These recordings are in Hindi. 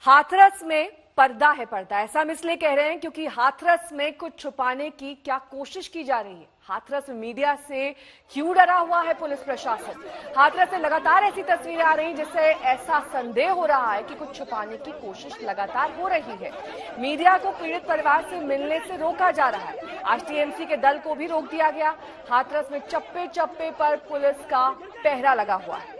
हाथरस में पर्दा है पर्दा। ऐसा हम इसलिए कह रहे हैं क्योंकि हाथरस में कुछ छुपाने की क्या कोशिश की जा रही है। हाथरस में मीडिया से क्यों डरा हुआ है पुलिस प्रशासन। हाथरस से लगातार ऐसी तस्वीरें आ रही जिससे ऐसा संदेह हो रहा है कि कुछ छुपाने की कोशिश लगातार हो रही है। मीडिया को पीड़ित परिवार से मिलने से रोका जा रहा है। आज टीएमसी के दल को भी रोक दिया गया। हाथरस में चप्पे चप्पे पर पुलिस का पहरा लगा हुआ है।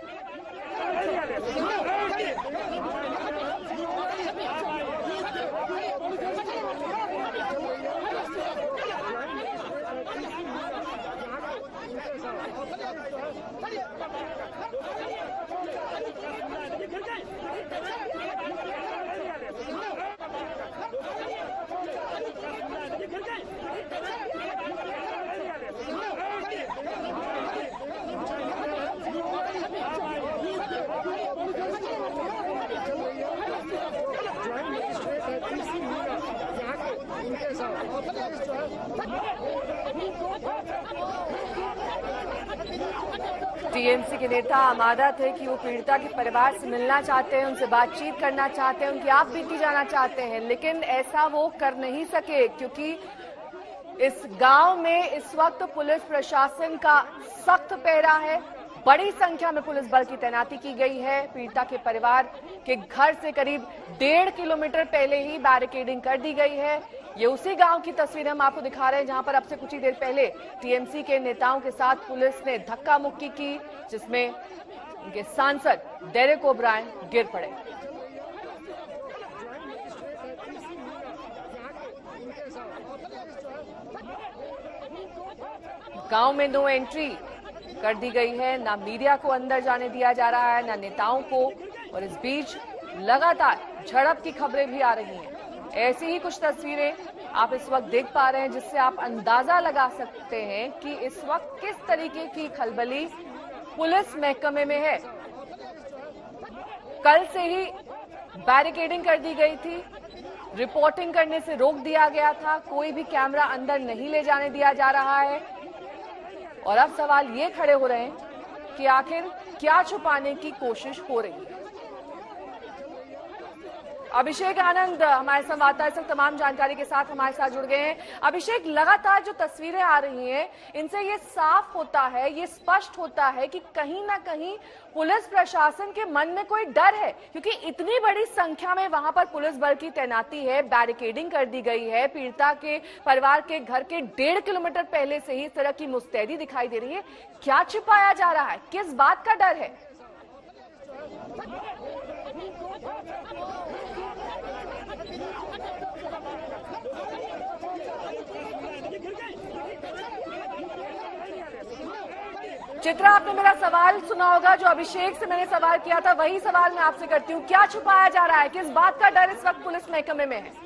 टीएमसी के नेता आमादा थे कि वो पीड़िता के परिवार से मिलना चाहते हैं, उनसे बातचीत करना चाहते हैं, उनकी आप बीती जाना चाहते हैं, लेकिन ऐसा वो कर नहीं सके क्योंकि इस गांव में इस वक्त पुलिस प्रशासन का सख्त पहरा है। बड़ी संख्या में पुलिस बल की तैनाती की गई है। पीड़िता के परिवार के घर से करीब 1.5 किलोमीटर पहले ही बैरिकेडिंग कर दी गई है। ये उसी गांव की तस्वीरें हम आपको दिखा रहे हैं जहां पर अब से कुछ ही देर पहले टीएमसी के नेताओं के साथ पुलिस ने धक्का मुक्की की, जिसमें उनके सांसद डेरेक ओब्रायन गिर पड़े। गांव में नो एंट्री कर दी गई है, ना मीडिया को अंदर जाने दिया जा रहा है, ना नेताओं को। और इस बीच लगातार झड़प की खबरें भी आ रही हैं। ऐसी ही कुछ तस्वीरें आप इस वक्त देख पा रहे हैं जिससे आप अंदाजा लगा सकते हैं कि इस वक्त किस तरीके की खलबली पुलिस महकमे में है। कल से ही बैरिकेडिंग कर दी गई थी, रिपोर्टिंग करने से रोक दिया गया था, कोई भी कैमरा अंदर नहीं ले जाने दिया जा रहा है। और अब सवाल ये खड़े हो रहे हैं कि आखिर क्या छुपाने की कोशिश हो रही है। अभिषेक आनंद हमारे संवाददाता इस वक्त तमाम जानकारी के साथ हमारे साथ जुड़ गए हैं। अभिषेक, लगातार जो तस्वीरें आ रही हैं इनसे ये साफ होता है, ये स्पष्ट होता है कि कहीं ना कहीं पुलिस प्रशासन के मन में कोई डर है, क्योंकि इतनी बड़ी संख्या में वहां पर पुलिस बल की तैनाती है, बैरिकेडिंग कर दी गई है। पीड़िता के परिवार के घर के 1.5 किलोमीटर पहले से ही इस तरह की मुस्तैदी दिखाई दे रही है। क्या छिपाया जा रहा है, किस बात का डर है? चित्रा, आपने मेरा सवाल सुना होगा, जो अभिषेक से मैंने सवाल किया था वही सवाल मैं आपसे करती हूँ। क्या छुपाया जा रहा है, किस बात का डर इस वक्त पुलिस महकमे में है?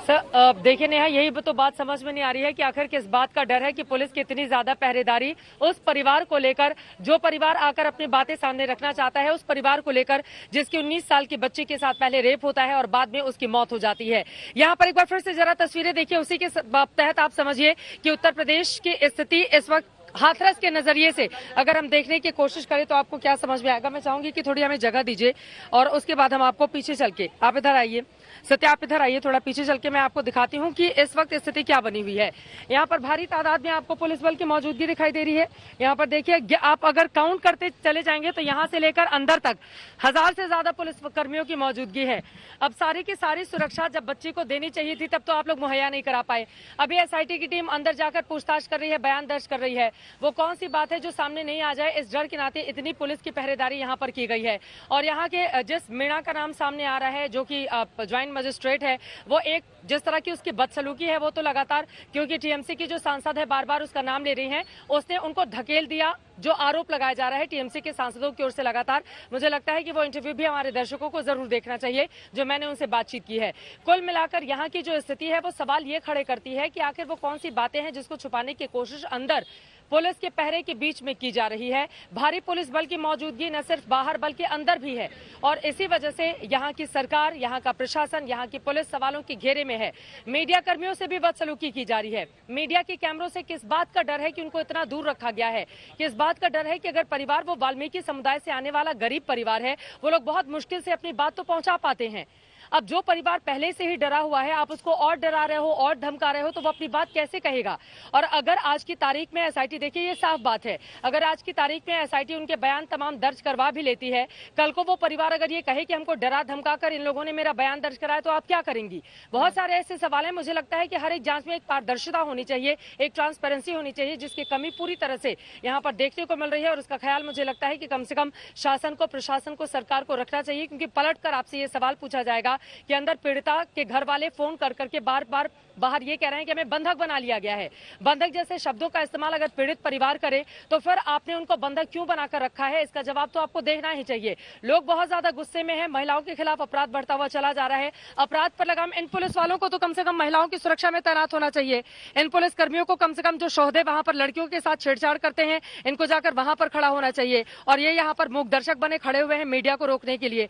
सर देखिए नेहा, यही तो बात समझ में नहीं आ रही है कि आखिर किस बात का डर है कि पुलिस की इतनी ज्यादा पहरेदारी उस परिवार को लेकर, जो परिवार आकर अपनी बातें सामने रखना चाहता है, उस परिवार को लेकर जिसकी 19 साल की बच्ची के साथ पहले रेप होता है और बाद में उसकी मौत हो जाती है। यहाँ पर एक बार फिर से जरा तस्वीरें देखिए, उसी के तहत आप समझिए कि उत्तर प्रदेश की स्थिति इस वक्त हाथरस के नजरिए से अगर हम देखने की कोशिश करें तो आपको क्या समझ में आएगा। मैं चाहूंगी कि थोड़ी हमें जगह दीजिए और उसके बाद हम आपको पीछे चल के, आप इधर आइए सत्या, आप इधर आइए, थोड़ा पीछे चल के मैं आपको दिखाती हूँ कि इस वक्त स्थिति क्या बनी हुई है। यहाँ पर भारी तादाद में आपको पुलिस बल की मौजूदगी दिखाई दे रही है। यहाँ पर देखिए, आप अगर काउंट करते चले जाएंगे तो यहाँ से लेकर अंदर तक 1000 से ज्यादा पुलिस कर्मियों की मौजूदगी है। अब सारी की सारी सुरक्षा जब बच्ची को देनी चाहिए थी तब तो आप लोग मुहैया नहीं करा पाए। अभी एसआईटी की टीम अंदर जाकर पूछताछ कर रही है, बयान दर्ज कर रही है। वो कौन सी बात है जो सामने नहीं आ जाए, इस डर के नाते इतनी पुलिस की पहरेदारी यहाँ पर की गई है। और यहाँ के जिस मीणा का नाम सामने आ रहा है, जो कि ज्वाइंट मजिस्ट्रेट है, वो एक जिस तरह की उसकी बदसलूकी है वो तो लगातार, क्योंकि टीएमसी की जो सांसद है बार बार उसका नाम ले रही हैं, उसने उनको धकेल दिया, जो आरोप लगाया जा रहा है टीएमसी के सांसदों की ओर से लगातार। मुझे लगता है कि वो इंटरव्यू भी हमारे दर्शकों को जरूर देखना चाहिए जो मैंने उनसे बातचीत की है। कुल मिलाकर यहाँ की जो स्थिति है वो सवाल ये खड़े करती है कि आखिर वो कौन सी बातें हैं जिसको छुपाने की कोशिश अंदर पुलिस के पहरे के बीच में की जा रही है। भारी पुलिस बल की मौजूदगी न सिर्फ बाहर बल्कि अंदर भी है और इसी वजह से यहाँ की सरकार, यहाँ का प्रशासन, यहाँ की पुलिस सवालों के घेरे में है। मीडिया कर्मियों से भी बदसलूकी की जा रही है। मीडिया के कैमरों से किस बात का डर है कि उनको इतना दूर रखा गया है, किस बात का डर है कि अगर परिवार वो वाल्मीकि समुदाय से आने वाला गरीब परिवार है, वो लोग बहुत मुश्किल से अपनी बात तो पहुंचा पाते हैं। अब जो परिवार पहले से ही डरा हुआ है, आप उसको और डरा रहे हो और धमका रहे हो, तो वो अपनी बात कैसे कहेगा। और अगर आज की तारीख में एसआईटी, देखिए ये साफ बात है, अगर आज की तारीख में एसआईटी उनके बयान तमाम दर्ज करवा भी लेती है, कल को वो परिवार अगर ये कहे कि हमको डरा धमका कर इन लोगों ने मेरा बयान दर्ज कराया, तो आप क्या करेंगी। बहुत सारे ऐसे सवाल हैं। मुझे लगता है कि हर एक जांच में एक पारदर्शिता होनी चाहिए, एक ट्रांसपेरेंसी होनी चाहिए, जिसकी कमी पूरी तरह से यहाँ पर देखने को मिल रही है। और उसका ख्याल मुझे लगता है कि कम से कम शासन को, प्रशासन को, सरकार को रखना चाहिए, क्योंकि पलट कर आपसे ये सवाल पूछा जाएगा कि अंदर पीड़िता के घर वाले फोन कर करके बार बार बाहर ये कह रहे हैं कि हमें बंधक बना लिया गया है। बंधक जैसे शब्दों का इस्तेमाल अगर पीड़ित परिवार करे तो फिर आपने उनको बंधक क्यों बनाकर रखा है, इसका जवाब तो आपको देना ही चाहिए। लोग बहुत ज्यादा गुस्से में हैं। महिलाओं के खिलाफ अपराध बढ़ता हुआ चला जा रहा है। अपराध पर लगाम इन पुलिस वालों को तो कम से कम महिलाओं की सुरक्षा में तैनात होना चाहिए। इन पुलिस कर्मियों को कम से कम जो शोहदे वहां पर लड़कियों के साथ छेड़छाड़ करते हैं, इनको जाकर वहां पर खड़ा होना चाहिए। और ये यहाँ पर मूक दर्शक बने खड़े हुए हैं मीडिया को रोकने के लिए।